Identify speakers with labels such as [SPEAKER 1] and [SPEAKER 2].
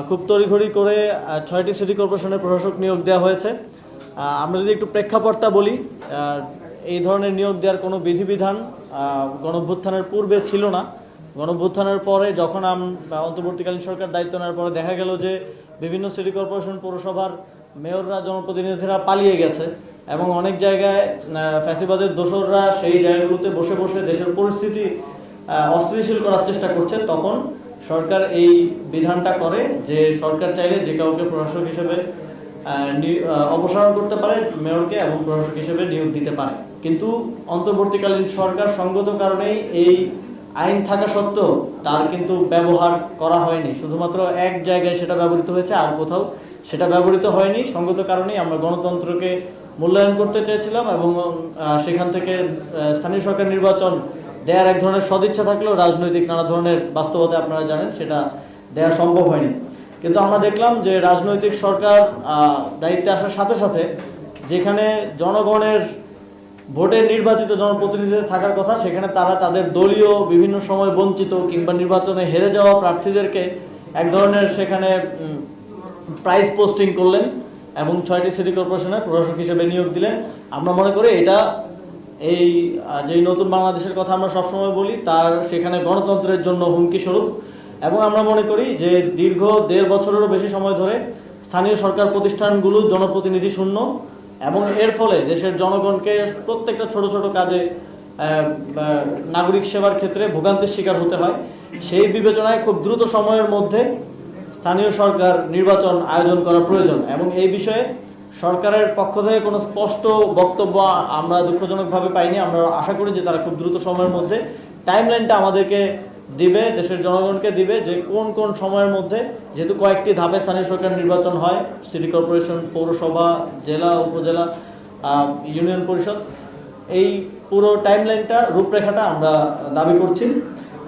[SPEAKER 1] খুব তড়িঘড়ি করে 6টি সিটি কর্পোরেশনের প্রশাসক নিয়োগ দেওয়া হয়েছে। আমরা যদি একটু প্রেক্ষাপটটা বলি, এই ধরনের নিয়োগ দেওয়ার কোনো বিধিবিধান গণঅভ্যুত্থানের পূর্বে ছিল না। গণঅভ্যুত্থানের পরে যখন অন্তর্বর্তীকালীন সরকার দায়িত্ব নেওয়ার পরে দেখা গেল যে বিভিন্ন সিটি কর্পোরেশন পৌরসভার মেয়ররা জনপ্রতিনিধিরা পালিয়ে গেছে এবং অনেক জায়গায় ফ্যাসিবাদের দোসররা সেই জায়গাগুলোতে বসে বসে দেশের পরিস্থিতি অস্থিতিশীল করার চেষ্টা করছে। তখন সরকার এই বিধানটা করে যে সরকার চাইলে যে কাউকে প্রশাসক হিসেবে অপসারণ করতে পারে মেয়রকে এবং প্রশাসক হিসেবে নিয়োগ দিতে পারে। কিন্তু অন্তর্বর্তীকালীন সরকার সঙ্গত কারণেই এই আইন থাকা সত্ত্বেও তার কিন্তু ব্যবহার করা হয়নি। শুধুমাত্র এক জায়গায় সেটা ব্যবহৃত হয়েছে, আর কোথাও সেটা ব্যবহৃত হয়নি। সঙ্গত কারণেই আমরা গণতন্ত্রকে মূল্যায়ন করতে চেয়েছিলাম এবং সেখান থেকে স্থানীয় সরকার নির্বাচন দেওয়ার এক ধরনের সদিচ্ছা থাকলেও রাজনৈতিক নানা ধরনের বাস্তবতা আপনারা জানেন সেটা দেওয়া সম্ভব হয়নি। কিন্তু আমরা দেখলাম যে রাজনৈতিক সরকার দায়িত্বে আসার সাথে সাথে যেখানে জনগণের ভোটে নির্বাচিত জনপ্রতিনিধিদের থাকার কথা, সেখানে তারা তাদের দলীয় বিভিন্ন সময় বঞ্চিত কিংবা নির্বাচনে হেরে যাওয়া প্রার্থীদেরকে এক ধরনের সেখানে প্রাইজ পোস্টিং করলেন এবং 6টি সিটি কর্পোরেশনের প্রশাসক হিসেবে নিয়োগ দিলেন। আমরা মনে করি এটা এই যেই নতুন বাংলাদেশের কথা আমরা সবসময় বলি তার সেখানে গণতন্ত্রের জন্য হুমকি স্বরূপ। এবং আমরা মনে করি যে দীর্ঘ 1.5 বছরেরও বেশি সময় ধরে স্থানীয় সরকার প্রতিষ্ঠানগুলো জনপ্রতিনিধি শূন্য এবং এর ফলে দেশের জনগণকে প্রত্যেকটা ছোট ছোট কাজে নাগরিক সেবার ক্ষেত্রে ভোগান্তির শিকার হতে হয়। সেই বিবেচনায় খুব দ্রুত সময়ের মধ্যে স্থানীয় সরকার নির্বাচন আয়োজন করা প্রয়োজন এবং এই বিষয়ে সরকারের পক্ষ থেকে কোনো স্পষ্ট বক্তব্য আমরা দুঃখজনকভাবে পাইনি। আমরা আশা করি যে তারা খুব দ্রুত সময়ের মধ্যে টাইমলাইনটা আমাদেরকে দিবে, দেশের জনগণকে দিবে যে কোন কোন সময়ের মধ্যে, যেহেতু কয়েকটি ধাপে স্থানীয় সরকার নির্বাচন হয়, সিটি কর্পোরেশন, পৌরসভা, জেলা, উপজেলা, ইউনিয়ন পরিষদ, এই পুরো টাইমলাইনটা রূপরেখাটা আমরা দাবি করছি।